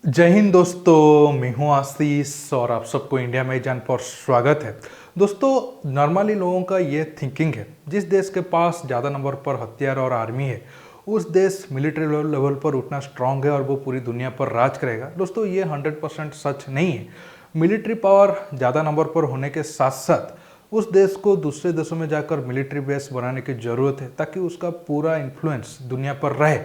जय हिंद दोस्तों, मैं हूं आशीष और आप सबको इंडिया में जान पर स्वागत है। दोस्तों, नॉर्मली लोगों का ये थिंकिंग है, जिस देश के पास ज़्यादा नंबर पर हथियार और आर्मी है उस देश मिलिट्री लेवल पर उतना स्ट्रांग है और वो पूरी दुनिया पर राज करेगा। दोस्तों, ये 100% सच नहीं है। मिलिट्री पावर ज़्यादा नंबर पर होने के साथ साथ उस देश को दूसरे देशों में जाकर मिलिट्री बेस बनाने की ज़रूरत है ताकि उसका पूरा इन्फ्लुएंस दुनिया पर रहे।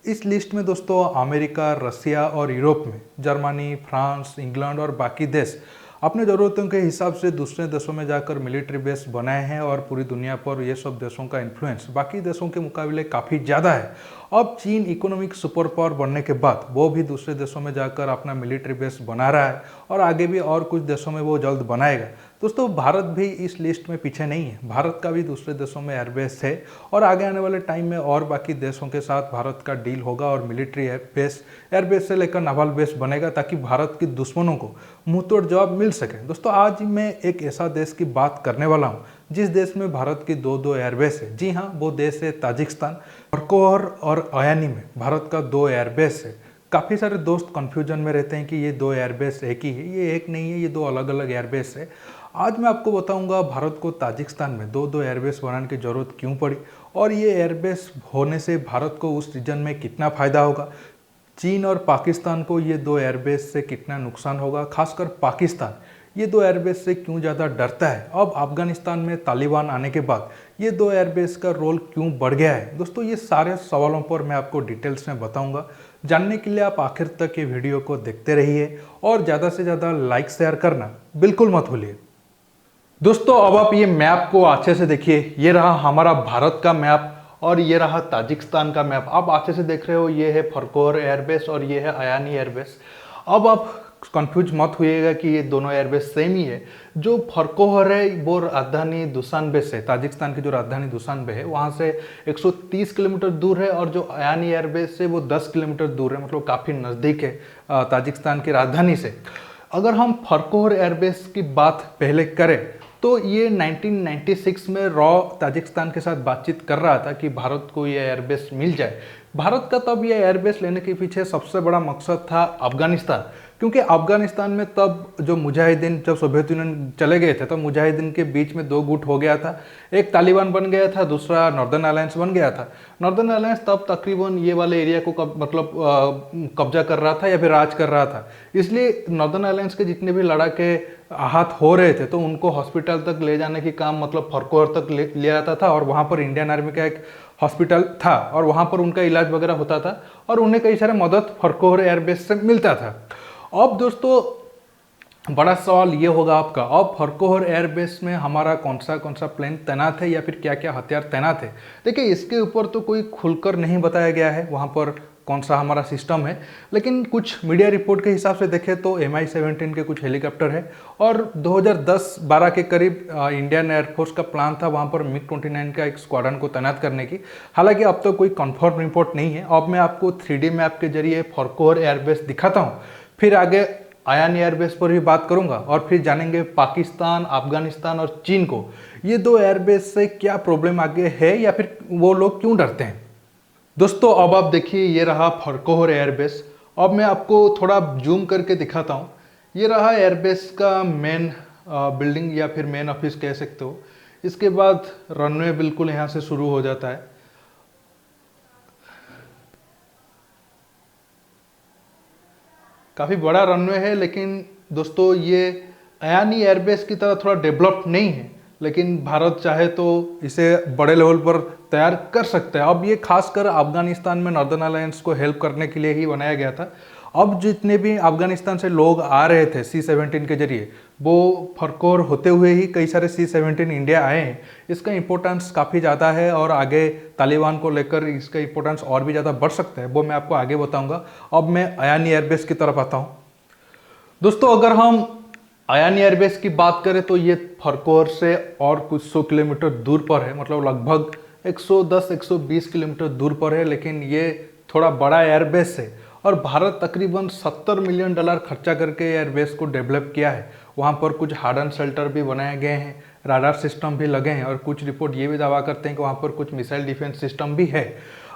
इस लिस्ट में दोस्तों अमेरिका, रसिया और यूरोप में जर्मनी, फ्रांस, इंग्लैंड और बाकी देश अपने ज़रूरतों के हिसाब से दूसरे देशों में जाकर मिलिट्री बेस बनाए हैं और पूरी दुनिया पर ये सब देशों का इन्फ्लुएंस बाकी देशों के मुकाबले काफ़ी ज़्यादा है। अब चीन इकोनॉमिक सुपर पावर बनने के बाद वो भी दूसरे देशों में जाकर अपना मिलिट्री बेस बना रहा है और आगे भी और कुछ देशों में वो जल्द बनाएगा। दोस्तों, भारत भी इस लिस्ट में पीछे नहीं है। भारत का भी दूसरे देशों में एयरबेस है और आगे आने वाले टाइम में और बाकी देशों के साथ भारत का डील होगा और मिलिट्री एयरबेस से लेकर नावल बेस बनेगा ताकि भारत के दुश्मनों को मुंहतोड़ जवाब मिल सके। दोस्तों, आज मैं एक ऐसा देश की बात करने वाला हूँ जिस देश में भारत की दो एयरबेस है। जी हाँ, वो देश है ताजिकिस्तान। फरकोर और अयानी में भारत का 2 एयरबेस है। काफ़ी सारे दोस्त कन्फ्यूजन में रहते हैं कि ये 2 एयरबेस एक ही है। ये एक नहीं है, ये 2 अलग अलग एयरबेस है। आज मैं आपको बताऊंगा भारत को ताजिकिस्तान में दो एयरबेस बनाने की ज़रूरत क्यों पड़ी और ये एयरबेस होने से भारत को उस रीजन में कितना फ़ायदा होगा। चीन और पाकिस्तान को ये 2 एयरबेस से कितना नुकसान होगा। खासकर पाकिस्तान ये 2 एयरबेस से क्यों ज़्यादा डरता है। अब अफगानिस्तान में तालिबान आने के बाद ये 2 एयरबेस का रोल क्यों बढ़ गया है। दोस्तों, ये सारे सवालों पर मैं आपको डिटेल्स में बताऊंगा। जानने के लिए आप आखिर तक ये वीडियो को देखते रहिए और ज़्यादा से ज़्यादा लाइक शेयर करना बिल्कुल मत भूलिए। दोस्तों, अब आप ये मैप को अच्छे से देखिए। ये रहा हमारा भारत का मैप और ये रहा ताजिकिस्तान का मैप। आप अच्छे से देख रहे हो, ये है फरकोर एयरबेस और ये है अयानी एयरबेस। अब आप कंफ्यूज मत होइएगा कि ये दोनों एयरबेस सेम ही है। जो फरकोर है वो राजधानी दुशानबे से, ताजिकिस्तान की जो राजधानी दुशानबे है वहाँ से 130 किलोमीटर दूर है और जो अयानी एयरबेस है वो 10 किलोमीटर दूर है, मतलब काफ़ी नज़दीक है ताजिकिस्तान की राजधानी से। अगर हम फरकोर एयरबेस की बात पहले करें तो ये 1996 में रॉ ताजिकिस्तान के साथ बातचीत कर रहा था कि भारत को ये एयरबेस मिल जाए। भारत का तब ये एयरबेस लेने के पीछे सबसे बड़ा मकसद था अफगानिस्तान, क्योंकि अफगानिस्तान में तब जो मुजाहिदीन, जब सोवियत यूनियन चले गए थे तो मुजाहिदीन के बीच में 2 गुट हो गया था। एक तालिबान बन गया था, दूसरा नॉर्दर्न अलायंस बन गया था। नॉर्दर्न अलायंस तब तकरीबन ये वाले एरिया को कब्जा कर रहा था या फिर राज कर रहा था। इसलिए नॉर्दर्न अलायंस के जितने भी लड़ाके आहत हो रहे थे तो उनको हॉस्पिटल तक ले जाने की काम मतलब फरकोर तक ले जाता था और वहाँ पर इंडियन आर्मी का एक हॉस्पिटल था और वहाँ पर उनका इलाज वगैरह होता था और उन्हें कई सारे मदद फरकोर एयरबेस से मिलता था। अब दोस्तों, बड़ा सवाल ये होगा आपका, अब फरकोर एयरबेस में हमारा कौन सा प्लेन तैनात है या फिर क्या क्या हथियार तैनात है। देखिए, इसके ऊपर तो कोई खुलकर नहीं बताया गया है वहाँ पर कौन सा हमारा सिस्टम है, लेकिन कुछ मीडिया रिपोर्ट के हिसाब से देखें तो MI-17 के कुछ हेलीकॉप्टर है और 2010-12 के करीब इंडियन एयरफोर्स का प्लान था वहाँ पर MiG-29 का एक स्क्वाड्रन को तैनात करने की। हालांकि अब तो कोई कंफर्म रिपोर्ट नहीं है। अब मैं आपको 3D मैप के जरिए फरकोर एयरबेस दिखाता हूँ, फिर आगे अयानी एयरबेस पर भी बात करूंगा और फिर जानेंगे पाकिस्तान, अफगानिस्तान और चीन को ये 2 एयरबेस से क्या प्रॉब्लम आगे है या फिर वो लोग क्यों डरते हैं। दोस्तों, अब आप देखिए, ये रहा फरकोर एयरबेस। अब मैं आपको थोड़ा जूम करके दिखाता हूँ। ये रहा एयरबेस का मेन बिल्डिंग या फिर मेन ऑफिस कह सकते हो। इसके बाद रनवे बिल्कुल यहाँ से शुरू हो जाता है। काफ़ी बड़ा रनवे है, लेकिन दोस्तों ये अयानी एयरबेस की तरह थोड़ा डेवलप नहीं है, लेकिन भारत चाहे तो इसे बड़े लेवल पर तैयार कर सकता है। अब ये खासकर अफगानिस्तान में नॉर्दर्न अलायंस को हेल्प करने के लिए ही बनाया गया था। अब जितने भी अफगानिस्तान से लोग आ रहे थे C-17 के जरिए, वो फरकोर होते हुए ही कई सारे C-17 इंडिया आए हैं। इसका इम्पोर्टेंस काफ़ी ज़्यादा है और आगे तालिबान को लेकर इसका इम्पोर्टेंस और भी ज़्यादा बढ़ सकता है, वो मैं आपको आगे बताऊँगा। अब मैं अयानी एयरबेस की तरफ आता हूँ। दोस्तों, अगर हम अयानी एयरबेस की बात करें तो ये फरकोर से और कुछ 100 किलोमीटर दूर पर है, मतलब लगभग 110-120 किलोमीटर दूर पर है, लेकिन ये थोड़ा बड़ा एयरबेस है और भारत तकरीबन $70 मिलियन खर्चा करके एयरबेस को डेवलप किया है। वहाँ पर कुछ हार्डन शेल्टर भी बनाए गए हैं, राडार सिस्टम भी लगे हैं और कुछ रिपोर्ट ये भी दावा करते हैं कि वहाँ पर कुछ मिसाइल डिफेंस सिस्टम भी है।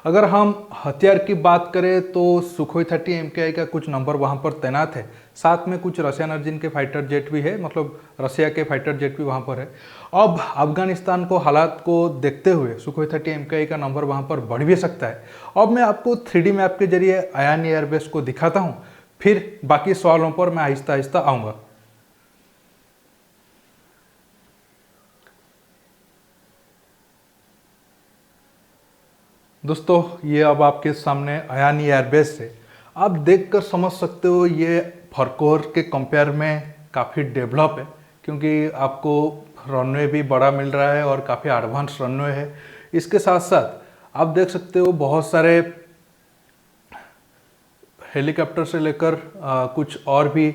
अगर हम हथियार की बात करें तो सुखोई 30 MKI का कुछ नंबर वहाँ पर तैनात है, साथ में कुछ रशियन अर्जिन के फाइटर जेट भी है, मतलब रसिया के फाइटर जेट भी वहाँ पर है। अब अफगानिस्तान को हालात को देखते हुए सुखोई 30 MKI का नंबर वहाँ पर बढ़ भी सकता है। अब मैं आपको 3D मैप के जरिए अयानी एयरबेस को दिखाता हूँ, फिर बाकी सवालों पर मैं आहिस्ता आहिस्ता आऊँगा। दोस्तों ये अब आपके सामने अयानी एयरबेस है। आप देखकर समझ सकते हो ये फरकोर के कंपेयर में काफ़ी डेवलप है, क्योंकि आपको रनवे भी बड़ा मिल रहा है और काफ़ी एडवांस रनवे है। इसके साथ साथ आप देख सकते हो बहुत सारे हेलीकॉप्टर से लेकर कुछ और भी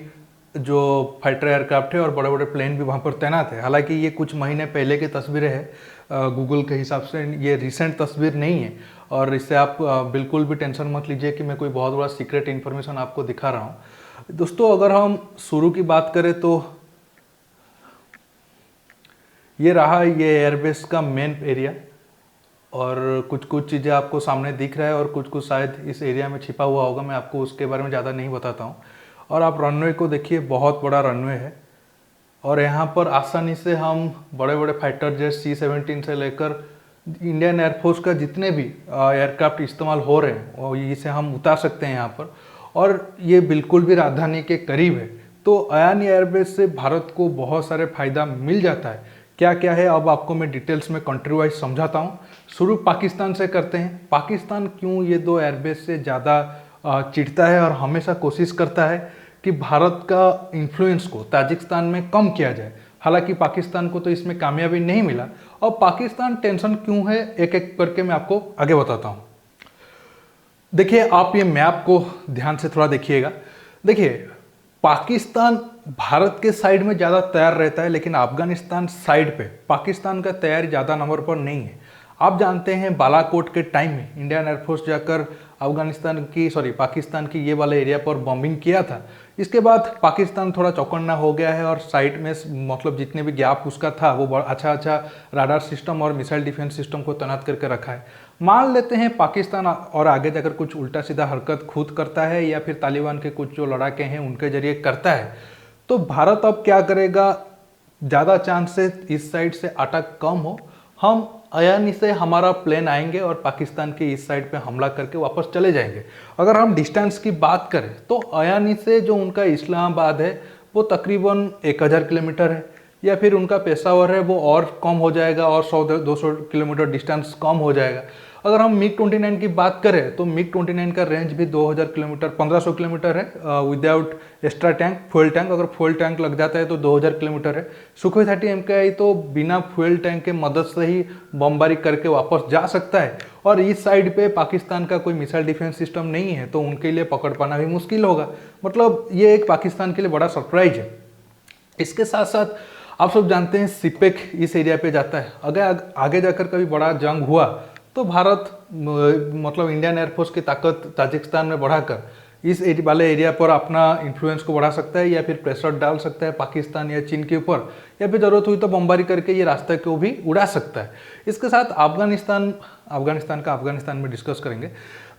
जो फाइटर एयरक्राफ्ट है और बड़े बड़े प्लेन भी वहाँ पर तैनात है। हालांकि ये कुछ महीने पहले की तस्वीरें हैं, गूगल के हिसाब से ये रिसेंट तस्वीर नहीं है, और इससे आप बिल्कुल भी टेंशन मत लीजिए कि मैं कोई बहुत बड़ा सीक्रेट इन्फॉर्मेशन आपको दिखा रहा हूँ। दोस्तों अगर हम शुरू की बात करें तो ये रहा ये एयरबेस का मेन एरिया, और कुछ कुछ चीज़ें आपको सामने दिख रहा है और कुछ कुछ शायद इस एरिया में छिपा हुआ होगा, मैं आपको उसके बारे में ज़्यादा नहीं बताता हूँ। और आप रनवे को देखिए, बहुत बड़ा रनवे है, और यहाँ पर आसानी से हम बड़े बड़े फाइटर जेट C-17 से लेकर इंडियन एयरफोर्स का जितने भी एयरक्राफ्ट इस्तेमाल हो रहे हैं और इसे हम उतार सकते हैं यहाँ पर, और ये बिल्कुल भी राजधानी के करीब है। तो अयानी एयरबेस से भारत को बहुत सारे फायदा मिल जाता है। क्या क्या है अब आपको मैं डिटेल्स में कंट्री वाइज समझाता हूँ। शुरू पाकिस्तान से करते हैं। पाकिस्तान क्यों ये दो एयरबेस से ज़्यादा चिढ़ता है और हमेशा कोशिश करता है कि भारत का इन्फ्लुएंस को ताजिकिस्तान में कम किया जाए। हालांकि पाकिस्तान को तो इसमें कामयाबी नहीं मिला। और पाकिस्तान टेंशन क्यों है एक एक करके मैं आपको आगे बताता हूँ। देखिए आप ये मैप को ध्यान से थोड़ा देखिएगा। देखिए पाकिस्तान भारत के साइड में ज़्यादा तैयार रहता है, लेकिन अफगानिस्तान साइड पे पाकिस्तान का तैयारी ज़्यादा नंबर पर नहीं है। आप जानते हैं बालाकोट के टाइम में इंडियन एयरफोर्स जाकर पाकिस्तान की ये वाले एरिया पर बॉम्बिंग किया था। इसके बाद पाकिस्तान थोड़ा चौकन्ना हो गया है और साइड में मतलब जितने भी गैप उसका था वो बड़ा अच्छा राडार सिस्टम और मिसाइल डिफेंस सिस्टम को तैनात करके रखा है। मान लेते हैं पाकिस्तान और आगे जाकर कुछ उल्टा सीधा हरकत खुद करता है या फिर तालिबान के कुछ जो लड़ाके हैं उनके जरिए करता है, तो भारत अब क्या करेगा, ज़्यादा चांसेस इस साइड से अटैक कम हो। हम अयानी से हमारा प्लेन आएंगे और पाकिस्तान के इस साइड पे हमला करके वापस चले जाएंगे। अगर हम डिस्टेंस की बात करें तो अयानी से जो उनका इस्लामाबाद है वो तकरीबन 1000 किलोमीटर है, या फिर उनका पेशावर है वो और कम हो जाएगा और 100-200 किलोमीटर डिस्टेंस कम हो जाएगा। अगर हम MiG-29 की बात करें तो MiG-29 का रेंज भी 2000 किलोमीटर 1500 किलोमीटर है without extra tank fuel tank. अगर फ्यूल टैंक लग जाता है तो 2000 किलोमीटर है। सुखोई 30 MKI तो बिना फ्यूल टैंक के मदद से ही बमबारी करके वापस जा सकता है, और इस साइड पे पाकिस्तान का कोई मिसाइल डिफेंस सिस्टम नहीं है तो उनके लिए पकड़ पाना भी मुश्किल होगा। मतलब ये एक पाकिस्तान के लिए बड़ा सरप्राइज है। इसके साथ साथ आप सब जानते हैं सिपेक इस एरिया पे जाता है। अगर आगे जाकर कभी बड़ा जंग हुआ तो भारत मतलब इंडियन एयरफोर्स की ताकत ताजिकिस्तान में बढ़ाकर इस वाले एरिया पर अपना इन्फ्लुएंस को बढ़ा सकता है, या फिर प्रेशर डाल सकता है पाकिस्तान या चीन के ऊपर, या फिर ज़रूरत हुई तो बमबारी करके ये रास्ते को भी उड़ा सकता है। इसके साथ अफगानिस्तान में डिस्कस करेंगे।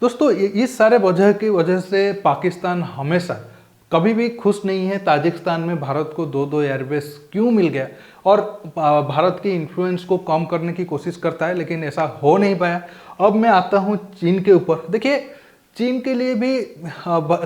दोस्तों इस सारे वजह से पाकिस्तान हमेशा कभी भी खुश नहीं है ताजिकिस्तान में भारत को दो एयरबेस क्यों मिल गया, और भारत के इन्फ्लुएंस को कम करने की कोशिश करता है, लेकिन ऐसा हो नहीं पाया। अब मैं आता हूँ चीन के ऊपर। देखिए चीन के लिए भी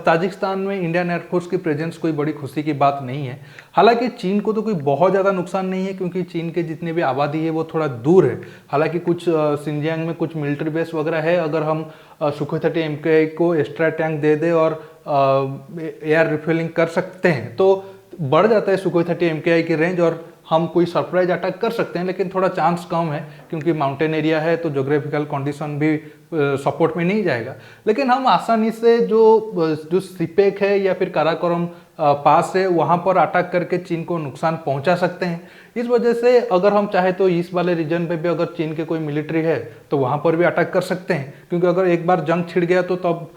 ताजिकिस्तान में इंडियन एयरफोर्स की प्रेजेंस कोई बड़ी खुशी की बात नहीं है। हालांकि चीन को तो कोई बहुत ज़्यादा नुकसान नहीं है, क्योंकि चीन के जितने भी आबादी है वो थोड़ा दूर है। हालांकि कुछ सिंजियांग में कुछ मिलिट्री बेस वगैरह है। अगर हम सुखोई 30 MKI को एक्स्ट्रा टैंक दे दे और एयर रिफ्यूलिंग कर सकते हैं तो बढ़ जाता है सुखोई 30 MKI की रेंज, और हम कोई सरप्राइज अटैक कर सकते हैं। लेकिन थोड़ा चांस कम है क्योंकि माउंटेन एरिया है तो जोग्राफिकल कंडीशन भी सपोर्ट में नहीं जाएगा। लेकिन हम आसानी से जो सिपेक है या फिर काराकोरम पास है वहाँ पर अटैक करके चीन को नुकसान पहुँचा सकते हैं। इस वजह से अगर हम चाहे तो इस वाले रीजन पे भी अगर चीन के कोई मिलिट्री है तो वहाँ पर भी अटैक कर सकते हैं, क्योंकि अगर एक बार जंग छिड़ गया तो तब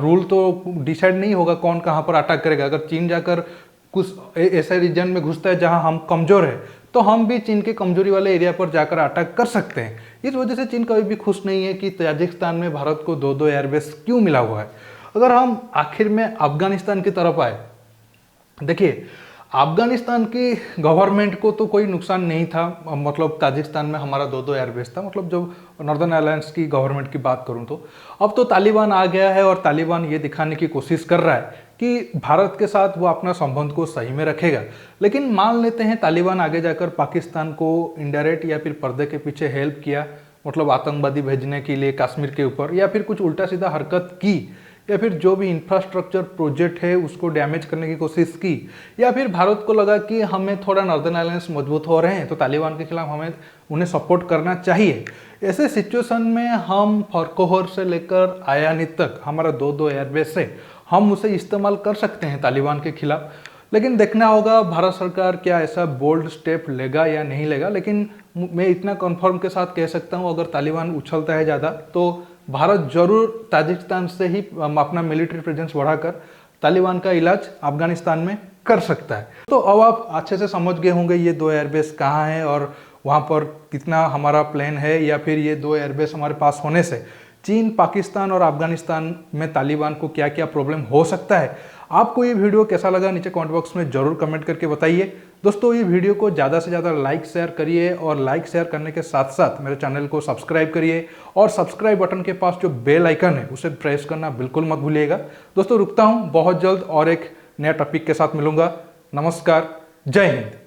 रूल तो डिसाइड नहीं होगा कौन कहाँ पर अटैक करेगा। अगर चीन जाकर कुछ ऐसे रीजन में घुसता है जहां हम कमजोर है तो हम भी चीन के कमजोरी वाले एरिया पर जाकर अटैक कर सकते हैं। इस वजह से चीन कभी भी खुश नहीं है कि ताजिकिस्तान में भारत को 2-2 एयरबेस क्यों मिला हुआ है। अगर हम आखिर में अफगानिस्तान की तरफ आए, देखिए अफगानिस्तान की गवर्नमेंट को तो कोई नुकसान नहीं था, मतलब ताजिकिस्तान में हमारा 2-2 एयरबेस था, मतलब जब नॉर्दर्न अलायंस की गवर्नमेंट की बात करूं तो। अब तो तालिबान आ गया है और तालिबान ये दिखाने की कोशिश कर रहा है कि भारत के साथ वो अपना संबंध को सही में रखेगा। लेकिन मान लेते हैं तालिबान आगे जाकर पाकिस्तान को इनडायरेक्ट या फिर पर्दे के पीछे हेल्प किया, मतलब आतंकवादी भेजने के लिए कश्मीर के ऊपर, या फिर कुछ उल्टा सीधा हरकत की, या फिर जो भी इंफ्रास्ट्रक्चर प्रोजेक्ट है उसको डैमेज करने की कोशिश की, या फिर भारत को लगा कि हमें थोड़ा नॉर्दर्न अलायंस मजबूत हो रहे हैं तो तालिबान के खिलाफ हमें उन्हें सपोर्ट करना चाहिए। ऐसे सिचुएशन में हम फरकोहर से लेकर आयानी तक हमारा 2-2 एयरबेस है, हम उसे इस्तेमाल कर सकते हैं तालिबान के खिलाफ। लेकिन देखना होगा भारत सरकार क्या ऐसा बोल्ड स्टेप लेगा या नहीं लेगा। लेकिन मैं इतना कंफर्म के साथ कह सकता हूँ, अगर तालिबान उछलता है ज़्यादा तो भारत जरूर ताजिकिस्तान से ही अपना मिलिट्री प्रेजेंस बढ़ाकर तालिबान का इलाज अफगानिस्तान में कर सकता है। तो अब आप अच्छे से समझ गए होंगे ये 2 एयरबेस कहाँ हैं और वहाँ पर कितना हमारा प्लान है, या फिर ये 2 एयरबेस हमारे पास होने से चीन, पाकिस्तान और अफगानिस्तान में तालिबान को क्या क्या प्रॉब्लम हो सकता है। आपको ये वीडियो कैसा लगा नीचे कमेंट बॉक्स में जरूर कमेंट करके बताइए। दोस्तों ये वीडियो को ज़्यादा से ज़्यादा लाइक शेयर करिए, और लाइक शेयर करने के साथ साथ मेरे चैनल को सब्सक्राइब करिए, और सब्सक्राइब बटन के पास जो बेल आइकन है उसे प्रेस करना बिल्कुल मत भूलिएगा। दोस्तों रुकता हूँ, बहुत जल्द और एक नया टॉपिक के साथ मिलूंगा। नमस्कार, जय हिंद।